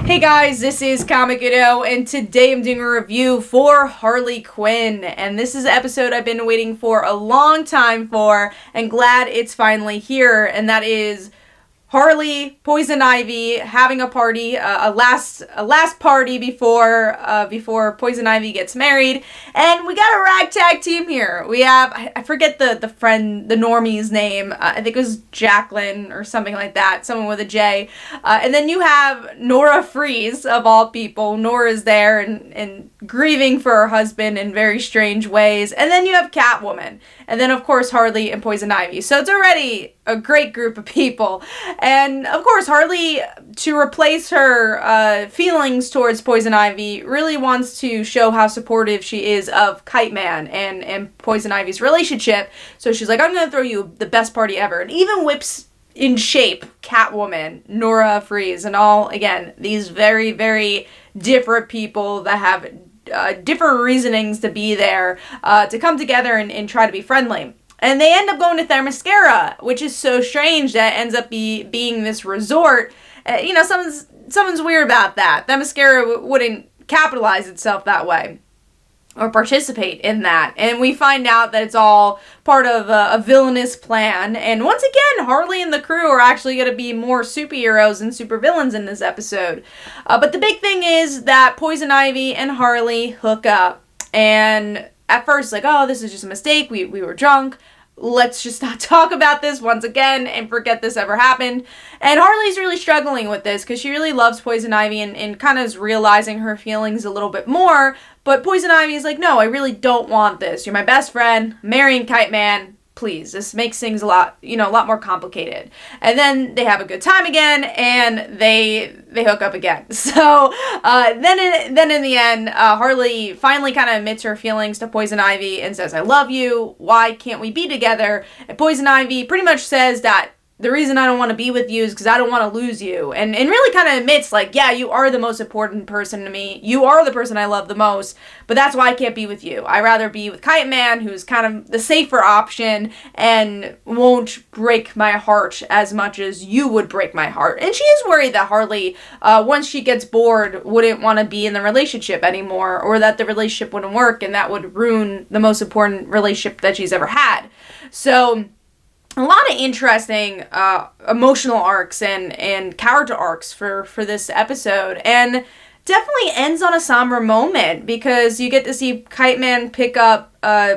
Hey guys, this is Comic Uno, and today I'm doing a review for Harley Quinn, and this is an episode I've been waiting for a long time for, and glad it's finally here, and that is Harley, Poison Ivy having a party, a last party before Poison Ivy gets married, and we got a ragtag team here. We have, I forget the normie's name. I think it was Jacqueline or something like that, someone with a J. And then you have Nora Freeze, of all people. Nora's there and grieving for her husband in very strange ways. And then you have Catwoman. And then, of course, Harley and Poison Ivy. So it's already a great group of people. And, of course, Harley, to replace her feelings towards Poison Ivy, really wants to show how supportive she is of Kite Man and Poison Ivy's relationship. So she's like, I'm going to throw you the best party ever. And even whips in shape Catwoman, Nora Freeze, and all, again, these very, very different people that have different reasonings to be there, to come together and try to be friendly. And they end up going to Themyscira, which is so strange that ends up being this resort. Someone's weird about that. Themyscira wouldn't capitalize itself that way or participate in that. And we find out that it's all part of a villainous plan. And once again, Harley and the crew are actually going to be more superheroes and supervillains in this episode. But the big thing is that Poison Ivy and Harley hook up. And at first, like, oh, this is just a mistake. We were drunk. Let's just not talk about this once again and forget this ever happened. And Harley's really struggling with this because she really loves Poison Ivy and kind of is realizing her feelings a little bit more. But Poison Ivy is like, no, I really don't want this. You're my best friend. I'm marrying Kite Man. Please, this makes things a lot more complicated. And then they have a good time again, and they hook up again. So then in the end, Harley finally kind of admits her feelings to Poison Ivy and says, I love you. Why can't we be together? And Poison Ivy pretty much says that the reason I don't want to be with you is because I don't want to lose you. And really kind of admits, like, yeah, you are the most important person to me. You are the person I love the most, but that's why I can't be with you. I'd rather be with Kite Man, who's kind of the safer option and won't break my heart as much as you would break my heart. And she is worried that Harley, once she gets bored, wouldn't want to be in the relationship anymore, or that the relationship wouldn't work, and that would ruin the most important relationship that she's ever had. So a lot of interesting emotional arcs and character arcs for this episode, and definitely ends on a somber moment because you get to see Kite Man pick up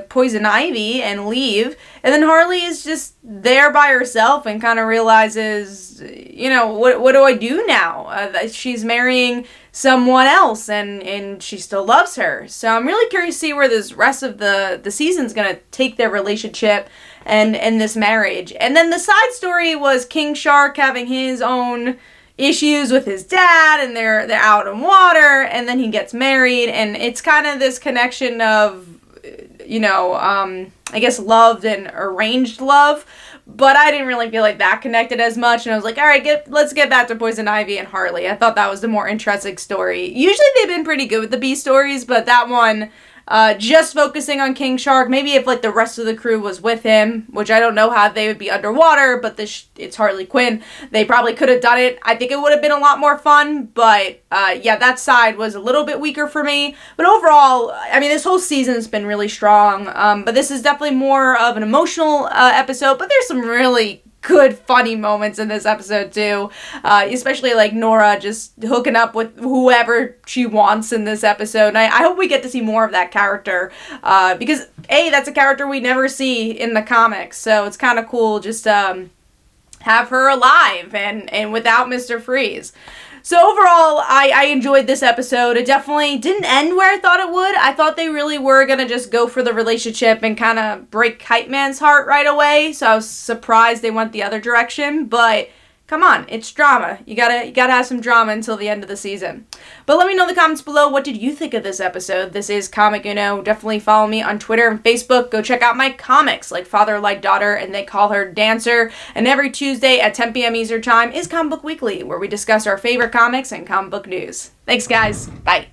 Poison Ivy and leave, and then Harley is just there by herself and kind of realizes, what do I do now? She's marrying someone else and she still loves her. So I'm really curious to see where this rest of the season's going to take their relationship and this marriage. And then the side story was King Shark having his own issues with his dad, and they're out in water, and then he gets married, and it's kind of this connection of, I guess loved and arranged love. But I didn't really feel like that connected as much, and I was like, all right, let's get back to Poison Ivy and Harley. I thought that was the more interesting story. Usually they've been pretty good with the B stories, but that one, just focusing on King Shark, maybe if like the rest of the crew was with him, which I don't know how they would be underwater, but it's Harley Quinn. They probably could have done it. I think it would have been a lot more fun, but that side was a little bit weaker for me. But overall, I mean, this whole season's been really strong, but this is definitely more of an emotional episode, but there's some really good funny moments in this episode too, especially like Nora just hooking up with whoever she wants in this episode, and I hope we get to see more of that character, because that's a character we never see in the comics, so it's kind of cool just have her alive and without Mr. Freeze. So overall, I enjoyed this episode. It definitely didn't end where I thought it would. I thought they really were going to just go for the relationship and kind of break Kite Man's heart right away. So I was surprised they went the other direction. But come on, it's drama. You gotta have some drama until the end of the season. But let me know in the comments below, what did you think of this episode? This is Comic Uno. Definitely follow me on Twitter and Facebook. Go check out my comics like Father Like Daughter and They Call Her Dancer. And every Tuesday at 10 p.m. Eastern Time is Comic Book Weekly, where we discuss our favorite comics and comic book news. Thanks, guys. Bye.